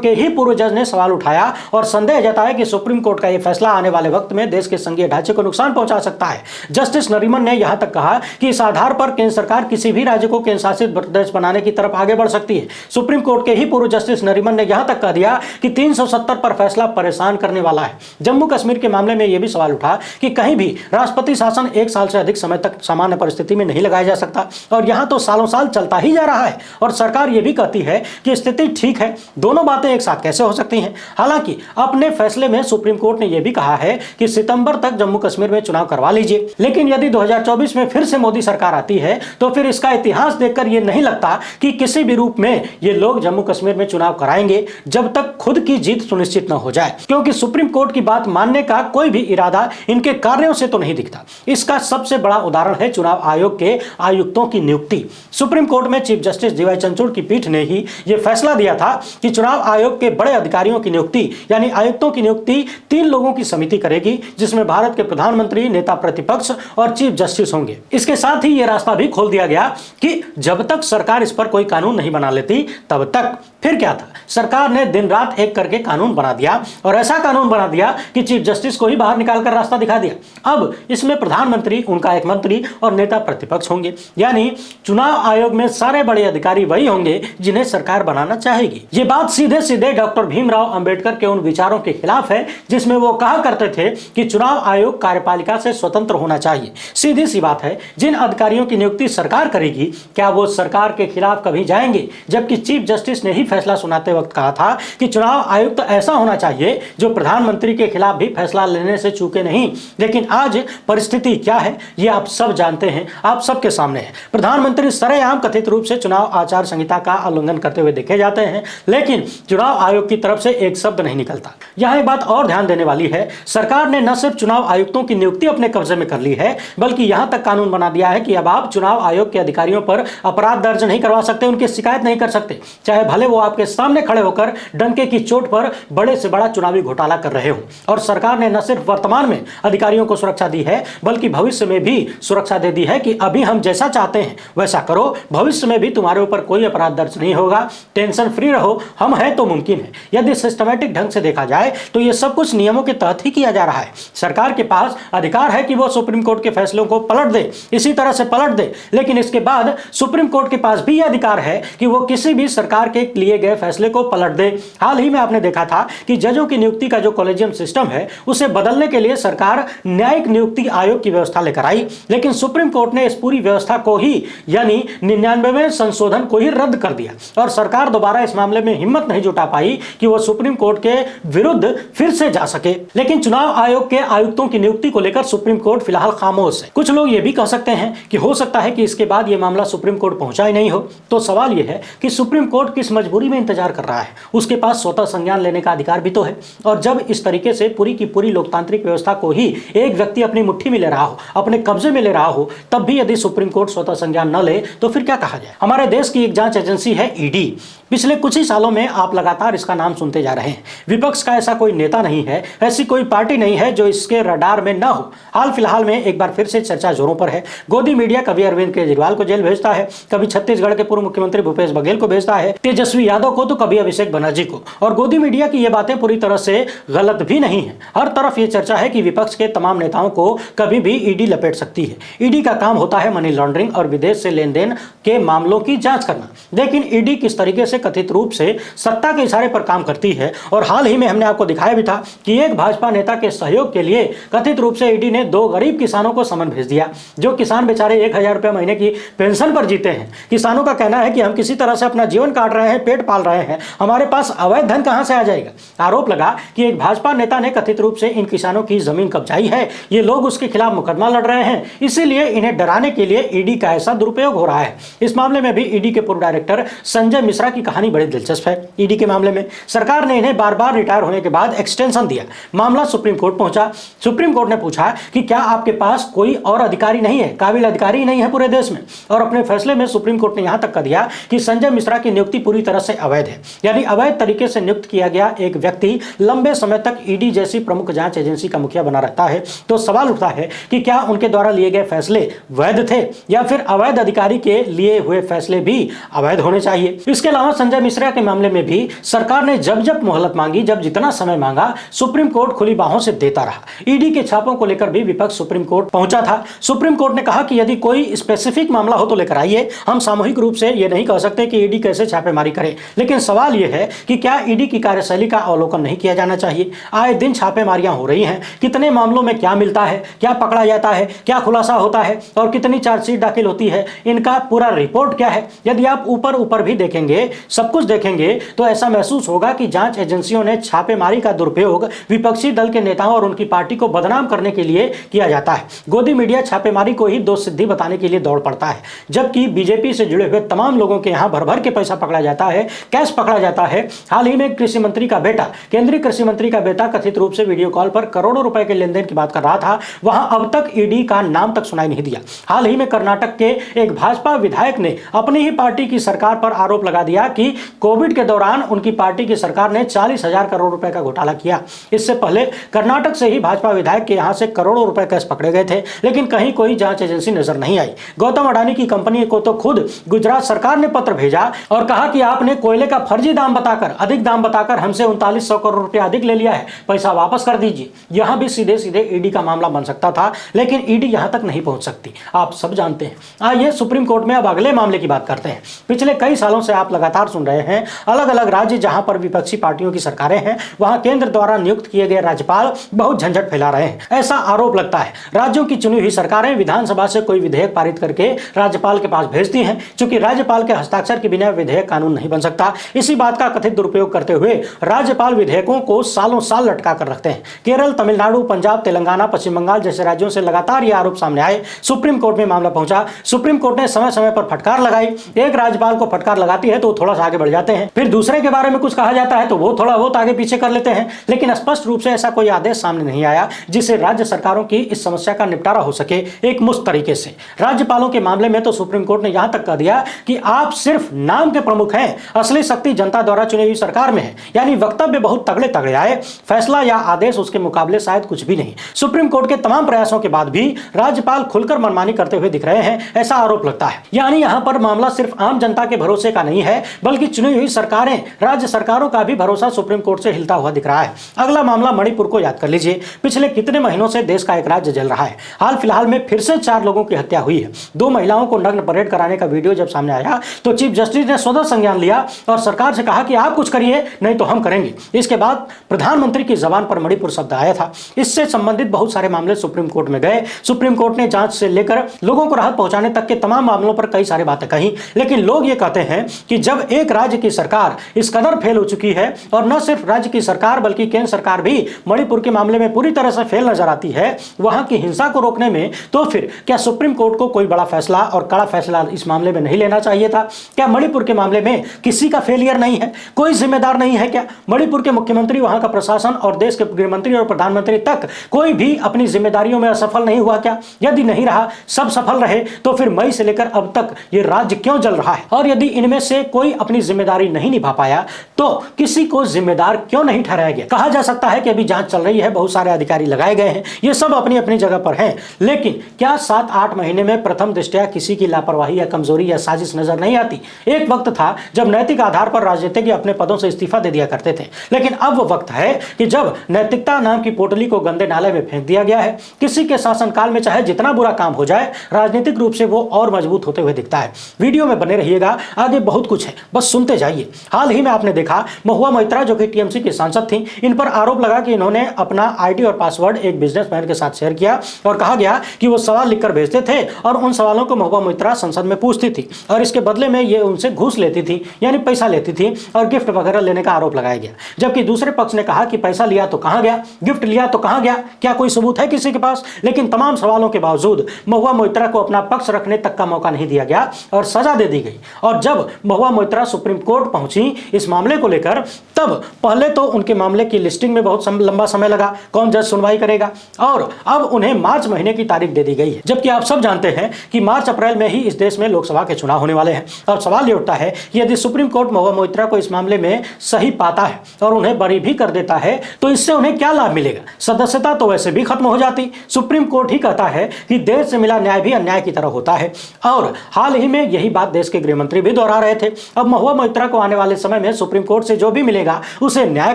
S1: के ही पूर्व जज ने सवाल उठाया और संदेह जताया कि सुप्रीम कोर्ट का यह फैसला आने वाले वक्त में देश के संघीय ढांचे को नुकसान पहुंचा सकता है। जस्टिस नरीमन ने यहां तक कहा कि इस आधार पर केंद्र सरकार किसी भी राज्य को केंद्र शासित प्रदेश बनाने की तरफ आगे बढ़ सकती है। सुप्रीम कोर्ट के ही पूर्व जस्टिस नरीमन ने यहां तक कह दिया कि 370 पर फैसला परेशान करने वाला है। जम्मू कश्मीर के मामले में यह भी सवाल उठा कि कहीं भी राष्ट्रपति शासन 1 साल से अधिक समय तक सामान्य परिस्थिति में नहीं लगाया जा सकता, और यहां तो सालों साल चलता ही जा रहा है और सरकार यह भी कहती है कि स्थिति ठीक है। दोनों बातें एक साथ कैसे हो सकती हैं? हालांकि अपने फैसले में सुप्रीम कोर्ट ने यह भी कहा है कि सितंबर तक जम्मू कश्मीर में चुनाव करवा लीजिए, लेकिन यदि 2024 में फिर से मोदी सरकार आती है तो फिर इसका इतिहास देखकर यह नहीं लगता कि किसी भी रूप में ये लोग जम्मू कश्मीर में चुनाव कराएंगे जब तक खुद की जीत सुनिश्चित न हो जाए, क्योंकि सुप्रीम कोर्ट की बात मानने का कोई भी इरादा इनके कार्यों से तो नहीं दिखता। इसका सबसे बड़ा उदाहरण है चुनाव आयोग के आयुक्तों की नियुक्ति। सुप्रीम कोर्ट में चीफ जस्टिस डीवाई चंद्रचूड़ की पीठ ने ही यह फैसला दिया था कि चुनाव आयोग के बड़े अधिकारियों की नियुक्ति यानी आयुक्तों की नियुक्ति 3 लोगों की समिति करेगी, जिसमें भारत के प्रधानमंत्री, नेता प्रतिपक्ष और चीफ जस्टिस होंगे। इसके साथ ही यह रास्ता भी खोल दिया गया कि जब तक सरकार इस पर कोई कानून नहीं बना लेती तब तक फिर क्या था, सरकार ने दिन रात एक करके कानून बना दिया और ऐसा कानून बना दिया कि चीफ जस्टिस को ही बाहर निकालकर रास्ता दिखा दिया। अब इसमें प्रधानमंत्री, उनका एक मंत्री और नेता प्रतिपक्ष होंगे, यानी चुनाव आयोग में सारे बड़े अधिकारी वही होंगे जिन्हें सरकार बनाना चाहेगी। ये बात सीधे सीधे डॉक्टर भीमराव अंबेडकर के उन विचारों के खिलाफ है जिसमें वो कहा करते थे कि चुनाव आयोग कार्यपालिका से स्वतंत्र होना चाहिए। सीधी सी बात है, जिन अधिकारियों की नियुक्ति सरकार करेगी क्या वो सरकार के खिलाफ कभी जाएंगे? जबकि चीफ जस्टिस ने ही फैसला सुनाते वक्त कहा था कि चुनाव आयुक्त ऐसा होना चाहिए जो प्रधानमंत्री के खिलाफ भी फैसला लेने से चूके नहीं। लेकिन आज परिस्थिति क्या है ये आप सब जानते हैं, आप सबके सामने है। प्रधानमंत्री सरेआम कथित रूप से चुनाव आचार संहिता का उल्लंघन करते हुए देखे जाते हैं, लेकिन चुनाव आयोग की तरफ से एक शब्द नहीं निकलता। यहां एक बात और ध्यान देने वाली है, सरकार ने न सिर्फ चुनाव आयुक्तों की नियुक्ति अपने कब्जे में कर ली है, बल्कि यहां तक कानून बना दिया है कि अब आप चुनाव आयोग के अधिकारियों पर अपराध दर्ज नहीं करवा सकते, उनकी शिकायत नहीं कर सकते, चाहे भले वो आपके सामने खड़े होकर डंके की चोट पर बड़े से बड़ा चुनावी घोटाला कर रहे हो। और सरकार ने न सिर्फ वर्तमान में अधिकारियों को सुरक्षा दी है, बल्कि भविष्य में भी सुरक्षा दे दी है कि अभी हम जैसा चाहते हैं वैसा करो, भविष्य में भी तुम्हारे ऊपर कोई अपराध दर्ज नहीं होगा, टेंशन फ्री रहो, हम हैं तो मुमकिन है। यदि सिस्टमैटिक ढंग से देखा जाए तो यह सब कुछ नियमों के तहत ही किया जा रहा है। सरकार के पास अधिकार है कि वो सुप्रीम कोर्ट के फैसलों को पलट दे, इसी तरह से पलट दे, लेकिन इसके बाद सुप्रीम कोर्ट के पास भी यह अधिकार है कि वो किसी भी सरकार के लिए गए फैसले को पलट दे। हाल ही में आपने देखा था कि जजों की नियुक्ति का जो कॉलेजियम सिस्टम है उसे बदलने के लिए सरकार न्यायिक नियुक्ति आयोग की व्यवस्था लेकर आई, लेकिन सुप्रीम कोर्ट ने इस पूरी व्यवस्था को ही यानी 99वें संशोधन को ही रद्द कर दिया और सरकार दोबारा इस मामले में हिम्मत नहीं जुटा पाई कि वो सुप्रीम कोर्ट के विरुद्ध फिर से जा सके। लेकिन चुनाव आयोग के आयुक्तों की नियुक्ति को लेकर सुप्रीम कोर्ट फिलहाल खामोश है। कुछ लोग ये भी कह सकते हैं कि हो सकता है कि इसके बाद यह मामला सुप्रीम कोर्ट पहुंचा ही नहीं हो। तो सवाल यह है कि सुप्रीम कोर्ट किस मजबूरी में इंतजार कर रहा है? उसके पास स्वतः संज्ञान लेने का अधिकार भी तो है। और जब इस तरीके से पूरी की पूरी लोकतांत्रिक व्यवस्था को ही एक व्यक्ति अपनी मुट्ठी में ले रहा हो, अपने कब्जे में ले रहा हो, तब भी यदि सुप्रीम कोर्ट स्वतः संज्ञान न ले तो फिर क्या कहा जाए? हमारे देश की एक जांच एजेंसी है ईडी। पिछले कुछ ही सालों में आप लगातार इसका नाम सुनते जा रहे हैं। विपक्ष का ऐसा कोई नेता नहीं है, ऐसी कोई पार्टी नहीं है जो इसके रडार में न हो। हाल फिलहाल में एक बार फिर से चर्चा जोरों पर है। गोदी मीडिया कभी अरविंद केजरीवाल को जेल भेजता है, कभी छत्तीसगढ़ के पूर्व मुख्यमंत्री भूपेश बघेल को भेजता है, तेजस्वी यादव को तो कभी अभिषेक बनर्जी को। और गोदी मीडिया की ये बातें पूरी तरह से गलत भी नहीं है। हर तरफ ये चर्चा है कि विपक्ष के तमाम नेताओं को कभी भी ईडी लपेट सकती है। ईडी का काम होता है मनी लॉन्ड्रिंग और विदेश से लेन देन के मामलों की जांच करना, लेकिन ईडी किस तरीके से कथित रूप से सत्ता के इशारे पर काम करती है। और हाल ही में हमने आपको दिखाया भी था कि एक भाजपा नेता के सहयोग के लिए कथित रूप से ईडी ने 2 गरीब किसानों को समन भेज दिया। जो किसान बेचारे 1000 रुपये महीने की पेंशन पर जीते हैं। किसानों का कहना है कि हम किसी तरह से अपना जीवन काट रहे हैं, पेट पाल रहे हैं, हमारे पास अवैध धन कहां से आ जाएगा। आरोप लगा कि एक भाजपा नेता ने कथित रूप से इन किसानों की जमीन कब्जाई है, ये लोग उसके खिलाफ मुकदमा लड़ रहे हैं, इसीलिए इन्हें डराने के लिए ईडी का ऐसा दुरुपयोग हो रहा है। इस मामले में भी ईडी के पूर्व डायरेक्टर संजय मिश्रा की कहानी बड़ी दिलचस्प है। ईडी के मामले में सरकार ने इन्हें बार बार रिटायर होने के बाद एक्सटेंशन दिया। मामला सुप्रीम कोर्ट पहुंचा। सुप्रीम कोर्ट ने पूछा कि क्या आपके पास कोई और अधिकारी नहीं है, काबिल अधिकारी नहीं है पूरे देश में? और अपने फैसले में सुप्रीम कोर्ट ने यहां तक कह दिया कि संजय मिश्रा की नियुक्ति पूरी तरह से अवैध है, यानी अवैध तरीके से नियुक्त किया गया एक व्यक्ति लंबे समय तक ईडी जैसी प्रमुख जांच एजेंसी का मुखिया बना रहता है। तो सवाल उठता है कि क्या उनके द्वारा लिए गए फैसले वैध थे या फिर अवैध अधिकारी के लिए हुए फैसले भी अवैध होने चाहिए। इसके अलावा संजय मिश्रा के मामले में भी सरकार ने जब जब मोहलत मांगी, जब जितना समय मांगा, सुप्रीम कोर्ट खुली बाहों से देता रहा। ईडी के छापों को लेकर भी विपक्ष सुप्रीम कोर्ट पहुंचा था। सुप्रीम कोर्ट ने कहा कि यदि कोई स्पेसिफिक मामला हो तो लेकर आइए, हम हम सामूहिक रूप से ये नहीं कह सकते कि ईडी कैसे छापेमारी करे, लेकिन सवाल यह है कि क्या ईडी की कार्यशैली का अवलोकन नहीं किया जाना चाहिए। आए दिन छापेमारियां हो रही हैं, कितने मामलों में क्या मिलता है, क्या पकड़ा जाता है, क्या खुलासा होता है और कितनी चार्जशीट दाखिल होती है, इनका पूरा रिपोर्ट क्या है। यदि आप ऊपर ऊपर भी देखेंगे, सब कुछ देखेंगे, तो ऐसा महसूस होगा कि जांच एजेंसियों ने छापेमारी का दुरुपयोग विपक्षी दल के नेताओं और उनकी पार्टी को बदनाम करने के लिए किया जाता है। गोदी मीडिया छापेमारी को ही दोष सिद्धि बताने के लिए दौड़ पड़ता है, जबकि बीजेपी से जुड़े हुए तमाम लोगों के यहां भर भर के पैसा पकड़ा जाता है, कैश पकड़ा जाता है। हाल ही में कृषि मंत्री का बेटा, केंद्रीय कृषि मंत्री का बेटा कथित रूप से वीडियो कॉल पर करोड़ों रुपए के लेन देन की बात कर रहा था, वहां अब तक ईडी का नाम तक सुनाई नहीं दिया। हाल ही में कर्नाटक के एक भाजपा विधायक ने अपनी ही पार्टी की सरकार पर आरोप लगा दिया कि कोविड के दौरान उनकी पार्टी की सरकार ने 40,000 करोड़ रुपए का घोटाला किया। इससे पहले कर्नाटक से ही भाजपा विधायक के यहां से करोड़ों रुपए कैश पकड़े गए थे, लेकिन कहीं कोई जांच एजेंसी नजर नहीं आई। गौतम अडानी की कंपनी को तो खुद गुजरात सरकार ने पत्र भेजा और कहा कि आपने कोयले का फर्जी दाम बताकर, अधिक दाम बताकर हमसे 3900 करोड़ रुपया अधिक ले लिया है, पैसा वापस कर दीजिए। यहां भी सीधे सीधे ईडी का मामला बन सकता था, लेकिन ईडी यहां तक नहीं पहुंच सकती, आप सब जानते हैं। आइए सुप्रीम कोर्ट में अब अगले मामले की बात करते हैं। पिछले कई सालों से आप लगातार सुन रहे हैं, अलग अलग राज्य जहां पर विपक्षी पार्टियों की सरकारें हैं, वहां केंद्र द्वारा नियुक्त किए गए राज्यपाल बहुत झंझट फैला रहे हैं। ऐसा आरोप लगता है राज्यों की चुनी हुई सरकारें विधानसभा से कोई विधेयक पारित करके राज्यपाल के पास भेजती हैं, क्योंकि राज्यपाल के हस्ताक्षर के बिना विधेयक कानून नहीं बन सकता। इसी बात का कथित दुरुपयोग करते हुए राज्यपाल विधेयकों को सालों साल लटका कर रखते हैं। केरल, तमिलनाडु, पंजाब, तेलंगाना, पश्चिम बंगाल जैसे राज्यों से लगातार ये आरोप सामने आए। सुप्रीम कोर्ट में मामला पहुंचा, सुप्रीम कोर्ट ने समय समय पर फटकार लगाई। एक राज्यपाल को फटकार लगाती है तो वो थोड़ा सा आगे बढ़ जाते हैं, फिर दूसरे के बारे में कुछ कहा जाता है तो वो थोड़ा बहुत आगे पीछे कर लेते हैं, लेकिन स्पष्ट रूप से ऐसा कोई आदेश सामने नहीं आया जिससे राज्य सरकारों की इस समस्या का निपटारा हो सके एक मुश्त तरीके से। राज्यपालों के मामले में तो सुप्रीम कोर्ट ने यहां तक कह दिया कि आप सिर्फ नाम के प्रमुख हैं, असली शक्ति जनता द्वारा चुनी हुई सरकार में है। यानी वक्तव्य बहुत तगड़े तगड़े आए, फैसला या आदेश उसके मुकाबले शायद कुछ भी नहीं। सुप्रीम कोर्ट के तमाम प्रयासों के बाद भी राज्यपाल खुलकर मनमानी करते हुए दिख रहे हैं, ऐसा आरोप लगता है। यानी यहां पर मामला सिर्फ आम जनता के भरोसे का नहीं है, बल्कि चुनी हुई सरकारें, राज्य सरकारों का भी भरोसा सुप्रीम कोर्ट से हिलता हुआ दिख रहा है। अगला मामला मणिपुर को याद कर लीजिए। पिछले कितने महीनों से देश का एक राज्य जल रहा है। हाल फिलहाल में फिर से 4 लोगों की हत्या हुई है। 2 महिलाओं को नग्न परेड कराने का वीडियो जब सामने आया तो चीफ जस्टिस ने स्वतः संज्ञान लिया और सरकार से कहा कि आप कुछ करिए, नहीं तो हम करेंगे। इसके बाद प्रधानमंत्री की जबान पर मणिपुर शब्द आया था। इससे संबंधित बहुत सारे मामले सुप्रीम कोर्ट में गए। सुप्रीम कोर्ट ने जांच से लेकर लोगों को राहत पहुंचाने तक के तमाम मामलों पर कई सारी बातें कही, लेकिन लोग ये कहते हैं कि जब एक राज्य की सरकार इस कदर फेल हो चुकी है, और न सिर्फ राज्य की सरकार बल्कि केंद्र सरकार भी मणिपुर के मामले में पूरी तरह से फेल नजर आती है वहां की हिंसा को रोकने में, तो फिर क्या सुप्रीम कोर्ट को कोई बड़ा फैसला और कड़ा फैसला इस मामले में नहीं लेना चाहिए था? क्या मणिपुर के मामले में किसी का फेलियर नहीं है, कोई जिम्मेदार नहीं है क्या? मणिपुर के मुख्यमंत्री, वहां का प्रशासन और देश के गृहमंत्री और प्रधानमंत्री तक कोई भी अपनी जिम्मेदारियों में असफल नहीं हुआ क्या? यदि नहीं रहा, सब सफल रहे, तो फिर मई से लेकर अब तक ये राज्य क्यों जल रहा है? और यदि इनमें से कोई अपनी जिम्मेदारी नहीं निभा पाया तो किसी को जिम्मेदार क्यों नहीं ठहराया गया? कहा जा सकता है कि अभी जांच चल रही है, बहुत सारे अधिकारी लगाए गए हैं, ये सब अपनी अपनी जगह पर हैं, लेकिन क्या 7-8 महीने में प्रथम दृष्टया किसी की लापरवाही या कमजोरी या साजिश नजर नहीं आती? एक वक्त था जब नैतिक आधार पर राजनीतिज्ञ अपने पदों से इस्तीफा दे दिया करते थे, लेकिन अब वो वक्त है कि जब नैतिकता नाम की पोटली को गंदे नाले में फेंक दिया गया है। किसी के शासनकाल में चाहे जितना बुरा काम हो जाए, राजनीतिक रूप से वो और मजबूत होते हुए दिखता है। वीडियो में बने रहिएगा, आगे बहुत कुछ है, बस सुनते जाइए। हाल ही में आपने देखा महुआ मोइत्रा जो कि टीएमसी की सांसद थी, इन पर आरोप लगा कि इन्होंने अपना आईडी और पासवर्ड एक बिजनेसमैन के साथ शेयर किया और कहा गया कि वो सवाल लिखकर भेजते थे और उन सवालों को महुआ मोइत्रा संसद में पूछती थी और इसके बदले में ये उनसे घूस लेती थी, यानी पैसा लेती थी और गिफ्ट वगैरह लेने का आरोप लगाया गया। जबकि दूसरे पक्ष ने कहा कि पैसा लिया तो कहां गया, गिफ्ट लिया तो कहां गया, क्या कोई सबूत है किसी के पास? लेकिन तमाम सवालों के बावजूद महुआ मोइत्रा को अपना पक्ष रखने तक का मौका नहीं दिया गया और सजा दे दी गई। और जब महुआ मोइत्रा सुप्रीम कोर्ट पहुंची इस मामले को लेकर, तब पहले तो उनके मामले की लिस्टिंग में बहुत लंबा समय लगा, कौन जज सुनवाई करेगा, और अब उन्हें मार्च महीने की तारीख दे दी गई है। जबकि आप सब जानते हैं कि मार्च अप्रैल में ही इस देश में लोकसभा के चुनाव होने वाले हैं। और सवाल ये उठता है कि यदि सुप्रीम कोर्ट महुआ मोइत्रा को इस मामले में सही पाता है और उन्हें बरी भी कर देता है तो इससे उन्हें क्या लाभ मिलेगा? सदस्यता तो वैसे भी खत्म हो जाती। सुप्रीम कोर्ट ही कहता है कि देर से मिला न्याय भी अन्याय की तरह होता है, और हाल ही में यही बात देश के गृहमंत्री भी दोहरा रहे थे। अब महुआ मोइत्रा को आने वाले समय में सुप्रीम कोर्ट से जो भी मिलेगा उसे न्याय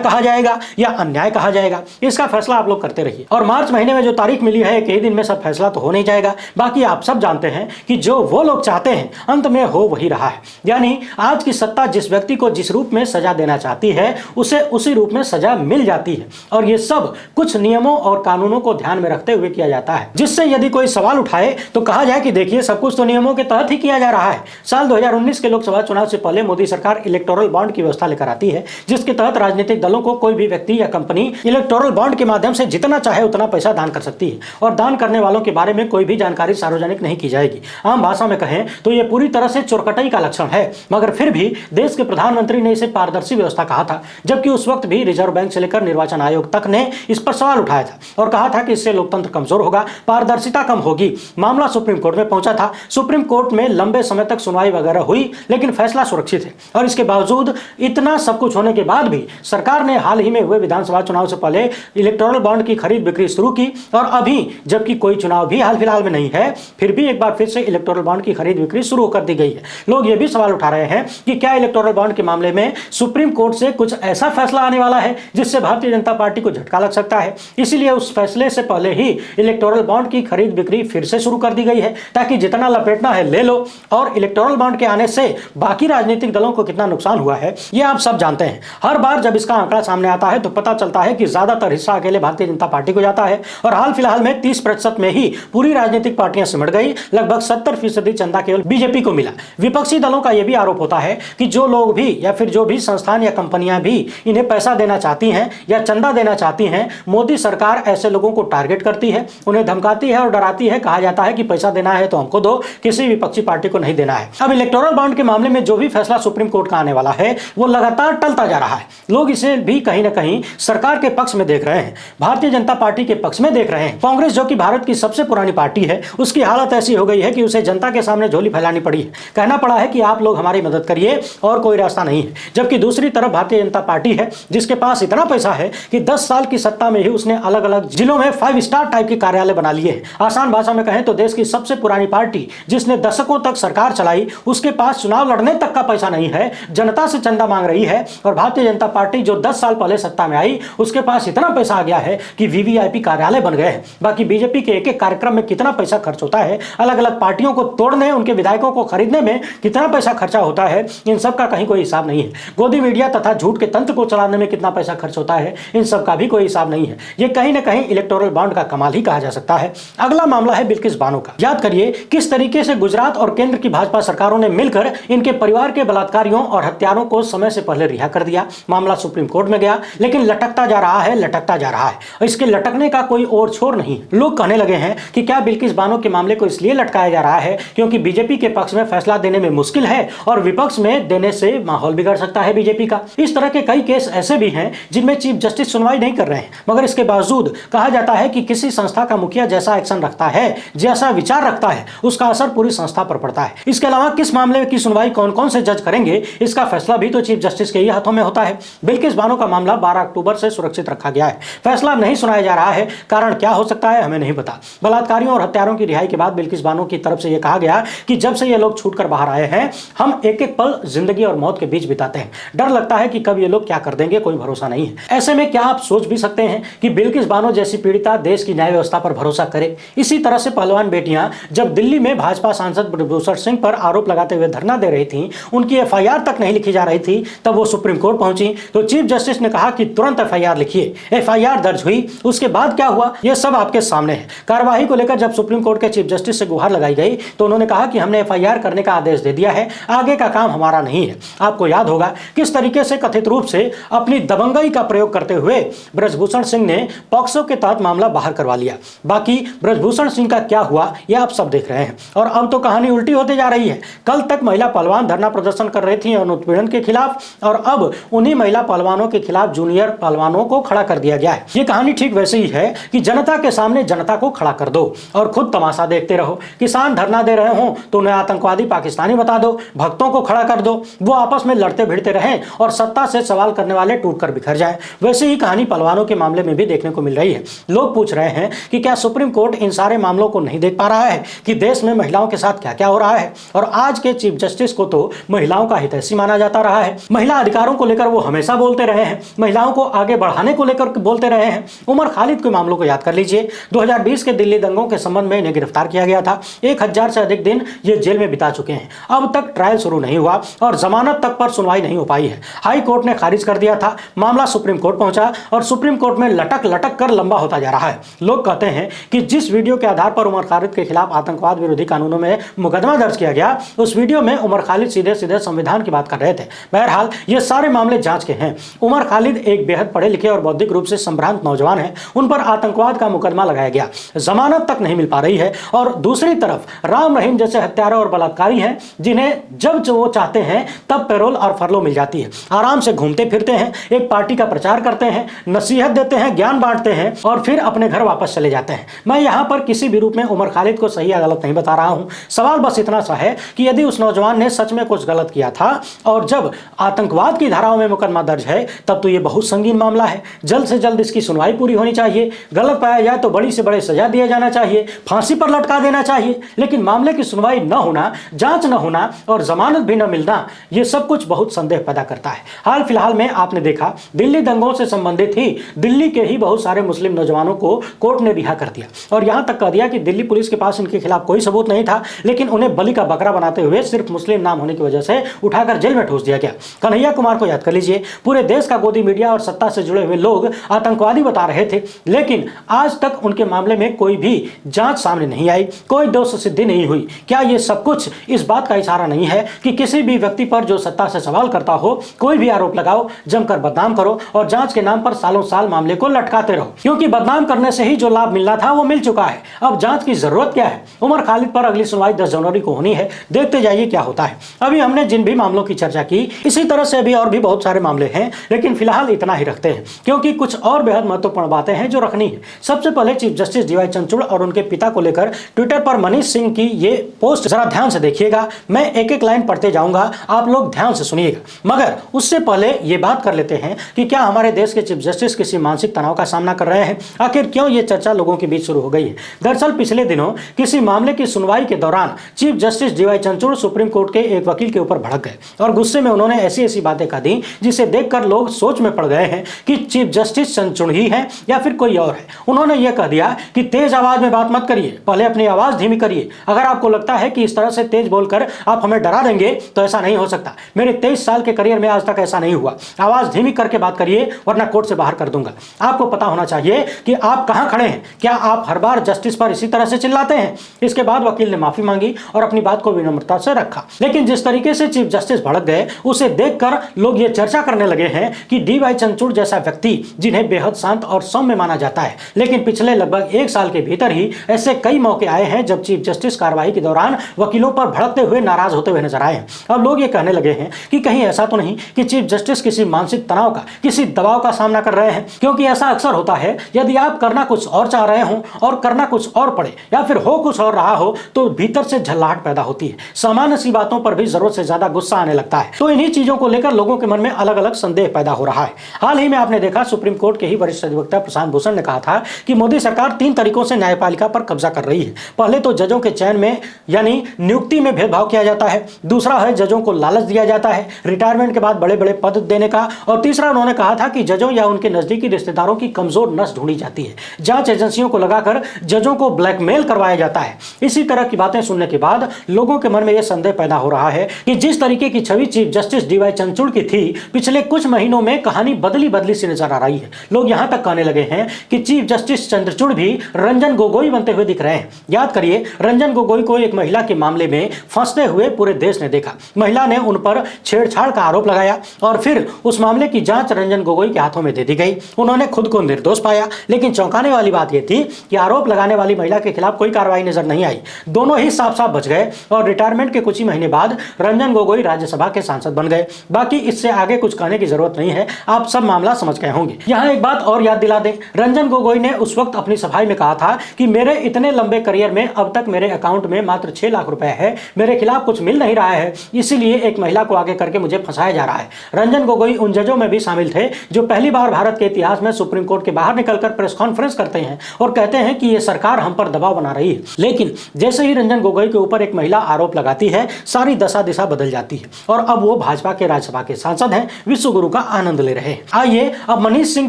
S1: कहा जाएगा या अन्याय कहा जाएगा, इसका फैसला आप लोग करते रहिए। और मार्च महीने में जो तारीख मिली है, एक ही दिन में सब फैसला तो हो नहीं जाएगा। बाकी आप सब जानते हैं कि जो वो लोग चाहते हैं अंत में हो वही रहा है। यानी आज की सत्ता जिस व्यक्ति को जिस रूप में सजा देना चाहती है उसे उसी रूप में सजा मिल जाती है, और ये सब कुछ नियमों और कानूनों को ध्यान में रखते हुए किया जाता है, जिससे यदि कोई सवाल उठाए तो कहा जाए कि देखिए सब कुछ तो नियमों के तहत ही किया जा रहा है। साल 2019 के लोकसभा चुनाव से पहले मोदी सरकार इलेक्टोरल बॉन्ड की व्यवस्था लेकर आती है, जिसके तहत राजनीतिक दलों को कोई भी व्यक्ति या कंपनी इलेक्टोरल बॉन्ड के माध्यम से जितना चाहे उतना पैसा दान कर सकती है, और दान करने वालों के बारे में कोई भी जानकारी सार्वजनिक नहीं की जाएगी। आम भाषा में कहें तो यह पूरी तरह से चोरकटाई का लक्षण है, मगर फिर भी देश के प्रधानमंत्री ने इसे पारदर्शी व्यवस्था कहा था, जबकि उस वक्त भी रिजर्व बैंक से लेकर निर्वाचन आयोग तक ने इस पर सवाल उठाया था और कहा था कि इससे लोकतंत्र कमजोर होगा, पारदर्शिता कम होगी। मामला सुप्रीम कोर्ट में पहुंचा था। सुप्रीम कोर्ट में लंबे समय तक सुनवाई वगैरह हुई, लेकिन फैसला सुरक्षित है, और इसके बावजूद इतना सब कुछ होने के बाद भी सरकार ने हाल ही में हुए विधानसभा चुनाव से पहले इलेक्टोरल बॉन्ड की खरीद बिक्री शुरू की, और अभी जबकि कोई चुनाव भी हाल फिलहाल में नहीं है, फिर भी एक बार फिर से इलेक्टोरल बॉन्ड की खरीद बिक्री शुरू कर दी गई है। लोग ये भी सवाल उठा रहे हैं कि क्या इलेक्टोरल बॉन्ड के मामले में सुप्रीम कोर्ट से कुछ ऐसा फैसला आने वाला है जिससे भारतीय जनता पार्टी को झटका लग सकता है। इसीलिए उस फैसले से पहले ही इलेक्टोरल बॉन्ड की खरीद बिक्री फिर से शुरू कर दी गई है, ताकि जितना लपेटना है ले लो। और इलेक्टोरल बॉन्ड के आने से बाकी राजनीतिक दलों को कितना नुकसान हुआ है ये आप सब जानते हैं। हर बार जब इसका आंकड़ा सामने आता है तो पता चलता है कि ज्यादातर हिस्सा अकेले भारतीय जनता पार्टी को जाता है, और हाल फिलहाल में 30% में ही पूरी राजनीतिक पार्टियां सिमट गई। लगभग 70% चंदा केवल बीजेपी को मिला। विपक्षी दलों का यह भी आरोप होता है कि जो लोग भी या फिर जो भी संस्थान या कंपनियां भी इन्हें पैसा देना चाहती हैं या चंदा देना चाहती हैं, मोदी सरकार ऐसे लोगों को टारगेट करती है, उन्हें धमकाती है और डराती है। कहा जाता है कि पैसा देना है तो हमको दो, किसी विपक्षी पार्टी को नहीं देना है। अब इलेक्टोरल बॉन्ड के मामले में जो भी फैसला सुप्रीम कोर्ट का आने वाला है वो लगातार टलता जा रहा है। लोग इसे भी कहीं ना कहीं सरकार के पक्ष में देख रहे हैं, भारतीय जनता पार्टी के पक्ष में देख रहे हैं। कांग्रेस जो कि भारत की सबसे पुरानी पार्टी है, उसकी हालत ऐसी हो गई है कि उसे जनता के सामने झोली फैलानी पड़ी है। कहना पड़ा है कि आप लोग हमारी मदद करिए और कोई रास्ता नहीं है। जबकि दूसरी तरफ भारतीय जनता पार्टी है जिसके पास इतना पैसा है कि 10 साल की सत्ता में ही उसने अलग अलग जिलों में 5 स्टार टाइप के कार्यालय बना लिए हैं। आसान भाषा में कहें तो देश की सबसे पुरानी पार्टी जिसने दशकों तक सरकार चलाई, उसके पास चुनाव लड़ने तक का पैसा नहीं है, जनता से चंदा मांग रही है। और भारतीय जनता पार्टी जो 10 साल पहले सत्ता में आई, उसके पास इतना पैसा आ गया है कि वीवीआईपी कार्यालय बन गए हैं। बाकी बीजेपी के एक एक कार्यक्रम में कितना पैसा खर्च होता है, अलग अलग पार्टियों को तोड़ने, उनके विधायकों को खरीदने में कितना पैसा खर्चा होता है, इन सब का कहीं कोई हिसाब नहीं है। गोदी मीडिया तथा झूठ के तंत्र को चलाने में कितना पैसा खर्च होता है, इन सब का भी कोई हिसाब नहीं है। ये कहीं ना कहीं इलेक्टोरल बॉन्ड का कमाल ही कहा जा सकता है। अगला मामला है बिल्किस बानो का। याद करिए किस तरीके से गुजरात और केंद्र की भाजपा सरकारों ने मिलकर इनके परिवार के बलात्कारियों और हत्यारों को समय से पहले रिहा कर दिया। मामला सुप्रीम कोर्ट में गया, लेकिन लटकता जा रहा है, लटकता जा रहा है, और इसके लटकने का कोई और छोर नहीं। लोग कहने लगे हैं कि क्या बिल्किस बानो के मामले को इसलिए लटकाया जा रहा है क्योंकि बीजेपी के पक्ष में फैसला देने में मुश्किल है और विपक्ष में देने से माहौल बिगड़ सकता है बीजेपी का। इस तरह के कई केस ऐसे भी हैं जिनमें चीफ जस्टिस सुनवाई नहीं कर रहे हैं, मगर इसके बावजूद कहा जाता है कि किसी संस्था का मुखिया जैसा एक्शन रखता है, जैसा विचार रखता है, उसका असर पूरी संस्था पर पड़ता है। इसके अलावा किस मामले की सुनवाई कौन कौन से जज करेंगे, इसका फैसला भी तो चीफ जस्टिस के ही हाथों में होता है। बिल्किस बानो का मामला 12 अक्टूबर से सुरक्षित रखा गया है। फैसला नहीं सुनाया जा रहा है, कारण क्या हो सकता है हमें नहीं पता। बलात्कारियों और हत्यारों की रिहाई के बाद बिल्किस बानो की तरफ से यह कहा गया कि जब से ये लोग छूट कर बाहर आए हैं, हम एक एक पल जिंदगी और मौत के बीच बिताते हैं। डर लगता है कि कब ये लोग क्या कर देंगे, कोई भरोसा नहीं है। ऐसे में क्या आप सोच भी सकते हैं कि बिल्किस बानो जैसी पीड़िता देश की न्याय व्यवस्था पर भरोसा करे? इसी तरह से पहलवान बेटियां जब दिल्ली में भाजपा सांसद ब्रजभूषण सिंह पर आरोप लगाते हुए धरना दे रही थी, उनकी एफआईआर तक नहीं लिखी जा रही थी, तब वो सुप्रीम कोर्ट पहुंची तो चीफ जस्टिस ने कहा कि तुरंत एफआईआर लिखिए। एफआईआर दर्ज हुई, उसके बाद क्या हुआ यह सब आपके सामने है। कार्यवाही को लेकर जब सुप्रीम कोर्ट के चीफ जस्टिस से गुहार लगाई गई तो उन्होंने कहा कि हमने एफआईआर करने का आदेश दे दिया है, आगे का काम हमारा नहीं है। आपको याद होगा किस तरीके से कथित रूप से अपनी दबंगई का प्रयोग करते हुए ब्रजभूषण सिंह ने पॉक्सो के तहत मामला बाहर करवा लिया। बाकी ब्रजभूषण सिंह का क्या हुआ यह आप सब देख रहे हैं, और अब तो कहानी उल्टी होती जा रही है। कल तक महिला पहलवान धरना प्रदर्शन कर रही थी उत्पीड़न के खिलाफ, और अब उन्हीं महिला पहलवानों के खिलाफ जूनियर पहलवानों को खड़ा कर दिया गया है। ये कहानी ठीक वैसे ही है कि जनता के सामने जनता को खड़ा कर दो और खुद तमाशा देखते रहो। किसान धरना दे रहे हो तो उन्हें आतंकवादी पाकिस्तानी बता दो, भक्तों को खड़ा कर दो, वो आपस में लड़ते भिड़ते रहें और सत्ता से सवाल करने वाले टूटकर बिखर जाएं। वैसे ही कहानी पहलवानों के मामले में भी देखने को मिल रही है। लोग पूछ रहे हैं कि क्या सुप्रीम कोर्ट इन सारे मामलों को नहीं देख पा रहा है कि देश में महिलाओं के साथ क्या क्या हो रहा है। और आज के चीफ जस्टिस को तो महिलाओं का हितैषी माना जाता रहा है। महिला अधिकारों को लेकर वो हमेशा बोलते रहे हैं, महिलाओं को आगे बढ़ाने को लेकर बोलते रहे हैं। उमर खालिद के मामलों को याद कर लीजिए। 2020 के दिल्ली दंगों के संबंध में इन्हें गिरफ्तार किया गया था। 1000 से अधिक दिन ये जेल में बिता चुके हैं। अब तक ट्रायल शुरू नहीं हुआ और जमानत तक पर सुनवाई नहीं हो पाई है। हाई कोर्ट ने खारिज कर दिया था, मामला सुप्रीम कोर्ट पहुंचा और सुप्रीम कोर्ट में लटक लटक कर लंबा होता जा रहा है। लोग कहते हैं कि जिस वीडियो के आधार पर उमर खालिद के खिलाफ आतंकवाद विरोधी कानूनों में मुकदमा दर्ज किया गया, उस वीडियो में उमर खालिद सीधे सीधे संविधान की बात कर रहे थे। बहरहाल ये सारे मामले जांच के हैं। उमर खालिद एक बेहद पढ़े लिखे और बौद्धिक रूप से संभ्रांत नौजवान है। उन पर आतंकवाद का मुकदमा लगाया गया, जमानत तक नहीं मिल पा रही है। और दूसरी तरफ राम रहीम जैसे हत्यारे और बलात्कारी हैं, जिन्हें जब वो चाहते हैं तब पैरोल और फरलो मिल जाती है। आराम से घूमते फिरते हैं, एक पार्टी का प्रचार करते हैं, नसीहत देते हैं, ज्ञान बांटते हैं और फिर अपने घर वापस चले जाते हैं। मैं यहां पर किसी भी रूप में उमर खालिद को सही या गलत नहीं बता रहा हूं। सवाल बस इतना सा है कि यदि उस नौजवान ने सच में कुछ गलत किया था और जब आतंकवाद की धाराओं में मुकदमा दर्ज है, तब तो यह बहुत संगीन मामला है। जल्द से जल्द इसकी सुनवाई पूरी होनी चाहिए। गलत पाया जाए तो बड़ी से बड़ी सजा दिया जाना चाहिए, फांसी पर लटका देना चाहिए। लेकिन मामले की सुनवाई न होना, जांच न होना और जमानत भी न मिलना, यह सब कुछ बहुत संदेह पैदा करता है। हाल फिलहाल में आपने देखा, दिल्ली दंगों से संबंधित ही दिल्ली के ही बहुत सारे मुस्लिम नौजवानों को कोर्ट ने रिहा कर दिया और यहां तक कह दिया कि दिल्ली पुलिस के पास इनके खिलाफ कोई सबूत नहीं था, लेकिन उन्हें बलि का बकरा बनाते हुए सिर्फ मुस्लिम नाम होने की वजह से उठाकर जेल में ठूस दिया गया। कन्हैया कुमार को याद कर लीजिए, पूरे देश का गोदी मीडिया और सत्ता से जुड़े हुए लोग आतंकवादी बता रहे थे, लेकिन आज तक उनके मामले में कोई भी जांच सामने नहीं आई, कोई दोष सिद्धि नहीं हुई। क्या यह सब कुछ इस बात का इशारा नहीं है कि किसी भी व्यक्ति पर जो सत्ता से सवाल करता हो, कोई भी आरोप लगाओ, जमकर बदनाम करो और जांच के नाम पर सालों साल मामले को लटकाते रहो, क्योंकि बदनाम करने से ही जो लाभ मिलना था वो मिल चुका है। अब जांच की जरूरत क्या है? उमर खालिद पर अगली सुनवाई 10 जनवरी को होनी है, देखते जाइए क्या होता है। अभी हमने जिन भी मामलों की चर्चा की, इसी तरह से अभी और भी बहुत सारे मामले हैं, लेकिन फिलहाल इतना ही रखते हैं, क्योंकि कुछ और बेहद महत्वपूर्ण बातें हैं जो रखनी है। सबसे पहले चीफ जस्टिस डीवाई चंद्रचूड़ और उनके पिता को लेकर ट्विटर पर मनीष सिंह की ये पोस्ट जरा ध्यान से देखिएगा। मैं एक एक लाइन पढ़ते जाऊंगा, आप लोग ध्यान से सुनिएगा। मगर उससे पहले ये बात कर लेते हैं कि क्या हमारे देश के चीफ जस्टिस किसी मानसिक तनाव का सामना कर रहे हैं? आखिर क्यों ये चर्चा लोगों के बीच शुरू हो गई है? दरअसल पिछले दिनों किसी मामले की सुनवाई के दौरान chief justice D Y Chandrachud supreme court के एक वकील के ऊपर भड़क गए और गुस्से में उन्होंने ऐसी ऐसी बातें कह दी जिसे देखकर लोग सोच में पड़ गए हैं कि चीफ जस्टिस चंद्रचूड़ ही है या फिर कोई और है। उन्होंने यह कह दिया कि तेज आवाज में बात मत करिए, पहले अपनी आवाज धीमी करिए। अगर आपको लगता है कि इस तरह से तेज बोलकर आप हमें डरा देंगे तो ऐसा नहीं हो सकता। मेरे 23 साल के करियर में आज तक ऐसा नहीं हुआ। आवाज धीमी करके बात करिए वरना कोर्ट से बाहर कर दूंगा। आपको पता होना चाहिए कि आप कहां खड़े हैं। क्या आप हर बार जस्टिस पर इसी तरह से चिल्लाते हैं? इसके बाद वकील ने माफी मांगी और अपनी बात को विनम्रता से रखा, लेकिन जिस तरीके से चीफ जस्टिस भड़क गए उसे देखकर लोग ये चर्चा करने लगे हैं कि डीवाई चंद्रचूड़ जैसा व्यक्ति, जिन्हें बेहद शांत और सौम्य माना जाता है, लेकिन पिछले लगभग 1 साल के भीतर ही ऐसे कई मौके आए हैं जब चीफ जस्टिस कार्रवाई के दौरान वकीलों पर भड़कते हुए, नाराज होते हुए नजर आए हैं। अब लोग ये कहने लगे हैं कि कहीं ऐसा तो नहीं कि चीफ जस्टिस किसी मानसिक तनाव का, किसी दबाव का सामना कर रहे हैं, क्योंकि ऐसा अक्सर होता है। यदि आप करना कुछ और चाह रहे हो और करना कुछ और पड़े या फिर हो कुछ और रहा हो तो भीतर से झल्लाहट पैदा होती है। सामान्य सी बातों पर भी जरूरत से ज्यादा गुस्सा आने लगता है। तो इन्हीं चीजों को लेकर लोगों के मन में अलग अलग संदेह पैदा हो रहा है। हाल ही में आपने देखा, सुप्रीम कोर्ट के ही वरिष्ठ अधिवक्ता प्रशांत भूषण ने कहा था कि मोदी सरकार 3 तरीकों से न्यायपालिका पर कब्जा कर रही है। पहले तो जजों के चयन में यानी नियुक्ति में भेदभाव किया जाता है, दूसरा है जजों को लालच दिया जाता है रिटायरमेंट के बाद बड़े बड़े पद देने का, और तीसरा उन्होंने कहा था कि जजों या उनके नजदीकी रिश्तेदारों की कमजोर नस ढूंढी जाती है, जांच एजेंसियों को लगाकर जजों को ब्लैकमेल करवाया जाता है। इसी तरह की बातें सुनने के बाद लोगों के मन में यह संदेह पैदा हो रहा है कि जिस तरीके की छवि चीफ जस्टिस डीवाई चंद्रचूड़ की थी, पिछले कुछ महीनों में कहानी बदली बदली सी नजर आ रही है। लोग यहां तक कहने लगे हैं कि चीफ जस्टिस चंद्रचूड़ भी रंजन गोगोई बनते हुए दिख रहे हैं। याद करिए, रंजन गोगोई को एक महिला के मामले में फंसते हुए पूरे देश ने देखा। महिला ने उन पर छेड़छाड़ का आरोप लगाया और फिर उस मामले की जांच रंजन गोगोई के हाथों में दे दी गई। उन्होंने खुद को निर्दोष पाया, लेकिन चौंकाने वाली बात यह थी कि आरोप लगाने वाली महिला के खिलाफ कोई कार्रवाई नजर नहीं आई। दोनों ही साफ साफ बच गए और रिटायरमेंट के कुछ ही महीने बाद रंजन गोगोई राज्यसभा के सांसद बन गए। बाकी इससे आगे कुछ कहने की जरूरत नहीं है, आप सब मामला समझ गए होंगे। यहाँ एक बात और याद दिला दें, रंजन गोगोई ने उस वक्त अपनी सफाई में कहा था कि मेरे इतने लंबे करियर में अब तक मेरे अकाउंट में मात्र 6 लाख रुपए है, मेरे खिलाफ कुछ मिल नहीं रहा है, इसीलिए एक महिला को आगे करके मुझे फंसाया जा रहा है। रंजन गोगोई उन जजों में भी शामिल थे जो पहली बार भारत के इतिहास में सुप्रीम कोर्ट के बाहर निकलकर प्रेस कॉन्फ्रेंस करते हैं और कहते हैं कि यह सरकार हम पर दबाव बना रही है। लेकिन जैसे ही रंजन गोगोई के ऊपर एक महिला आरोप लगाती है, सारी दशा दिशा बदल जाती है और अब वो भाजपा के राज्यसभा के सांसद हैं, विश्व गुरु का आनंद ले रहे हैं। आइए अब मनीष सिंह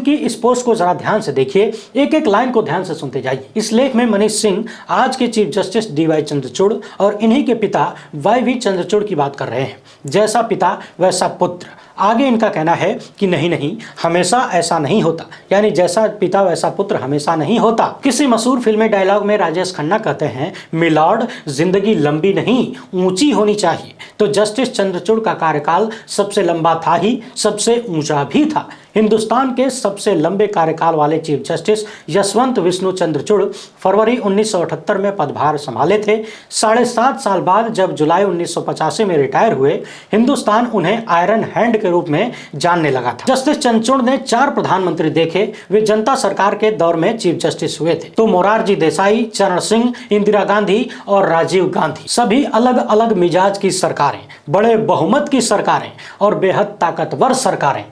S1: की इस पोस्ट को जरा ध्यान से देखिए, एक एक लाइन को ध्यान से सुनते जाइए। इस लेख में मनीष सिंह आज के चीफ जस्टिस डीवाई चंद्रचूड़ और इन्हीं के पिता YV चंद्रचूड़ की बात कर रहे हैं। जैसा पिता वैसा पुत्र। आगे इनका कहना है कि नहीं नहीं, हमेशा ऐसा नहीं होता, यानी जैसा पिता वैसा पुत्र हमेशा नहीं होता। किसी मशहूर फिल्मी डायलॉग में राजेश खन्ना कहते हैं, मिलॉर्ड जिंदगी लंबी नहीं ऊंची होनी चाहिए। तो जस्टिस चंद्रचूड़ का कार्यकाल सबसे लंबा था ही, सबसे ऊंचा भी था। हिंदुस्तान के सबसे लंबे कार्यकाल वाले चीफ जस्टिस यशवंत विष्णु चंद्रचूड़ फरवरी 1978 में पदभार संभाले थे। 7.5 साल बाद जब जुलाई 1985 में रिटायर हुए, हिंदुस्तान उन्हें आयरन हैंड के रूप में जानने लगा था। जस्टिस चंद्रचूड़ ने 4 प्रधानमंत्री देखे। वे जनता सरकार के दौर में चीफ जस्टिस हुए थे। तो मोरारजी देसाई, चरण सिंह, इंदिरा गांधी और राजीव गांधी, सभी अलग अलग मिजाज की सरकारें, बड़े बहुमत की सरकारें और बेहद ताकतवर सरकारें।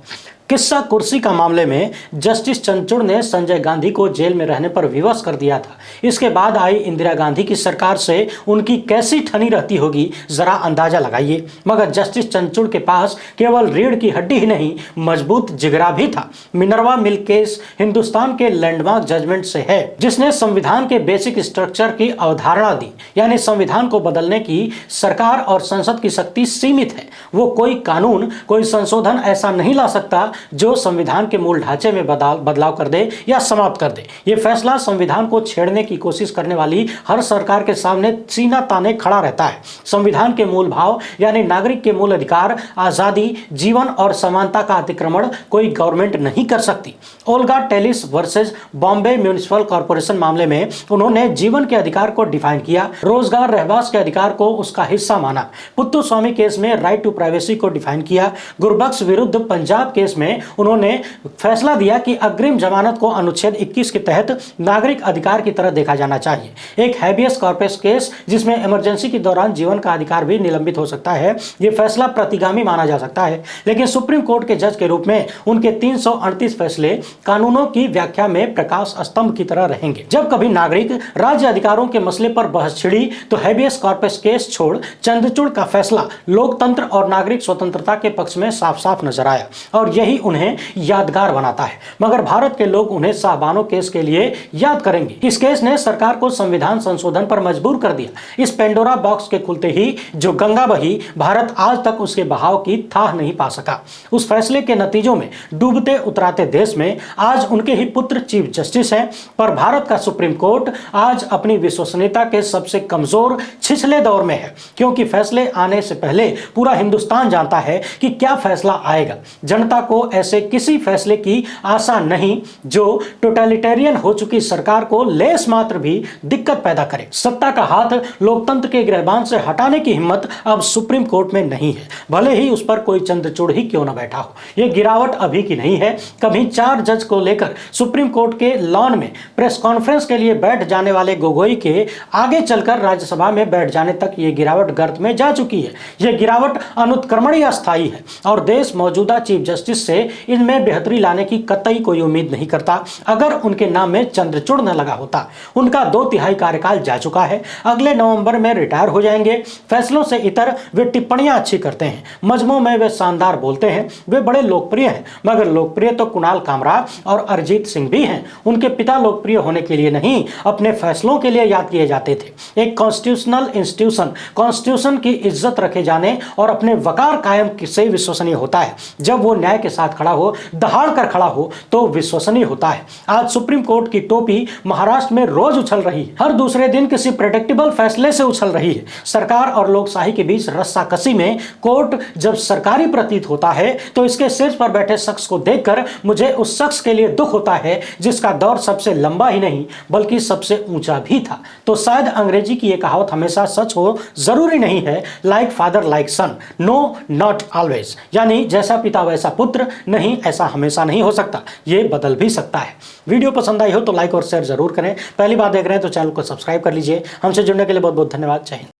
S1: किस्सा कुर्सी का मामले में जस्टिस चंद्रचूड़ ने संजय गांधी को जेल में रहने पर विवश कर दिया था। इसके बाद आई इंदिरा गांधी की सरकार से उनकी कैसी ठनी रहती होगी, जरा अंदाजा लगाइए। मगर जस्टिस चंद्रचूड़ के पास केवल रीढ़ की हड्डी ही नहीं, मजबूत जिगरा भी था। मिनर्वा मिल केस हिंदुस्तान के लैंडमार्क जजमेंट से है, जिसने संविधान के बेसिक स्ट्रक्चर की अवधारणा दी, यानी संविधान को बदलने की सरकार और संसद की शक्ति सीमित है। वो कोई कानून, कोई संशोधन ऐसा नहीं ला सकता जो संविधान के मूल ढांचे में बदलाव कर दे या समाप्त कर दे। यह फैसला संविधान को छेड़ने की कोशिश करने वाली हर सरकार के सामने सीना ताने खड़ा रहता है। संविधान के मूल भाव यानी नागरिक के मूल अधिकार, आजादी, जीवन और समानता का अतिक्रमण कोई गवर्नमेंट नहीं कर सकती। Olga Tellis versus Bombay municipal corporation मामले में उन्होंने जीवन के अधिकार को डिफाइन किया, रोजगार, रहवास के अधिकार को उसका हिस्सा माना। पुत्तुस्वामी केस में राइट टू प्राइवेसी को डिफाइन किया। गुरबख्श विरुद्ध पंजाब केस में उन्होंने फैसला दिया कि अग्रिम जमानत को अनुच्छेद 21 के तहत नागरिक अधिकार की तरह देखा जाना चाहिए। एक हैबियस कॉर्पस केस जिसमें इमरजेंसी के दौरान जीवन का अधिकार भी निलंबित हो सकता है, यह फैसला प्रतिगामी माना जा सकता है, लेकिन सुप्रीम कोर्ट के जज के रूप में उनके 338 फैसले कानूनों की व्याख्या में प्रकाश स्तंभ की तरह रहेंगे। जब कभी नागरिक राज्य अधिकारों के मसले पर बहस छिड़ी तो हैबियस कॉर्पस केस छोड़ चंद्रचूड़ का फैसला लोकतंत्र और नागरिक स्वतंत्रता के पक्ष में साफ साफ नजर आया और यही उन्हें यादगार बनाता है। मगर भारत के लोग उन्हें शाहबानो केस के लिए याद करेंगे। इस केस ने सरकार को संविधान संशोधन पर मजबूर कर दिया। इस पेंडोरा बॉक्स के खुलते ही जो गंगा बही, भारत आज तक उसके बहाव की थाह नहीं पा सका। उस फैसले के नतीजों में डूबते उतराते देश में आज उनके ही पुत्र चीफ जस्टिस हैं, पर भारत का सुप्रीम कोर्ट आज अपनी विश्वसनीयता के सबसे कमजोर छिछले दौर में है, क्योंकि फैसले आने से पहले पूरा हिंदुस्तान जानता है कि क्या फैसला आएगा। जनता को ऐसे किसी फैसले की आशा नहीं जो टोटलिटेरियन हो चुकी सरकार को लेस मात्र भी दिक्कत पैदा करे। सत्ता का हाथ लोकतंत्र के गिरबान से हटाने की हिम्मत अब सुप्रीम कोर्ट में नहीं है, भले ही उस पर कोई चंद्रचूड़ ही क्यों न बैठा हो। यह गिरावट अभी की नहीं है। कभी 4 जज को लेकर सुप्रीम कोर्ट के लॉन में प्रेस कॉन्फ्रेंस के लिए बैठ जाने वाले गोगोई के आगे चलकर राज्यसभा में बैठ जाने तक यह गिरावट गर्त में जा चुकी है। यह गिरावट अनुत्क्रमणीय अस्थायी है और देश मौजूदा चीफ जस्टिस से इनमें बेहतरी लाने की कतई कोई उम्मीद नहीं करता। अगर उनके नाम में चंद्रचूड़ न लगा होता। उनका 2/3 कार्यकाल जा चुका है, अगले नवंबर में रिटायर हो जाएंगे। फैसलों से इतर वे टिप्पणियां अच्छी करते हैं, मजमू में वे शानदार बोलते हैं, वे बड़े लोकप्रिय हैं। मगर लोकप्रिय तो कुणाल कामरा और अरिजीत सिंह भी हैं। उनके पिता लोकप्रिय होने के लिए नहीं, अपने फैसलों के लिए याद किए जाते थे। एक कॉन्स्टिट्यूशनल इंस्टीट्यूशन कॉन्स्टिट्यूशन की इज्जत रखे जाने और अपने वकार कायम से विश्वसनीय होता है। जब वो न्याय के साथ खड़ा हो, दहाड़ कर खड़ा हो, तो विश्वसनीय होता है। आज सुप्रीम कोर्ट की टोपी महाराष्ट्र में रोज उछल रही है, हर दूसरे दिन किसी प्रेडिक्टेबल फैसले से उछल रही है। सरकार और लोकशाही के बीच रस्साकसी में कोर्ट जब सरकारी प्रतीत होता है तो इसके शीर्ष पर बैठे शख्स को देखकर मुझे उस शख्स के लिए दुख होता है जिसका दौर सबसे लंबा ही नहीं बल्कि सबसे ऊंचा भी था। तो शायद अंग्रेजी की यह कहावत हमेशा सच हो जरूरी नहीं है, like father like son, no not always, यानी जैसा पिता वैसा पुत्र। नहीं, ऐसा हमेशा नहीं हो सकता, ये बदल भी सकता है। वीडियो पसंद आई हो तो लाइक और शेयर जरूर करें। पहली बार देख रहे हैं तो चैनल को सब्सक्राइब कर लीजिए। हमसे जुड़ने के लिए बहुत बहुत धन्यवाद। जय हिंद।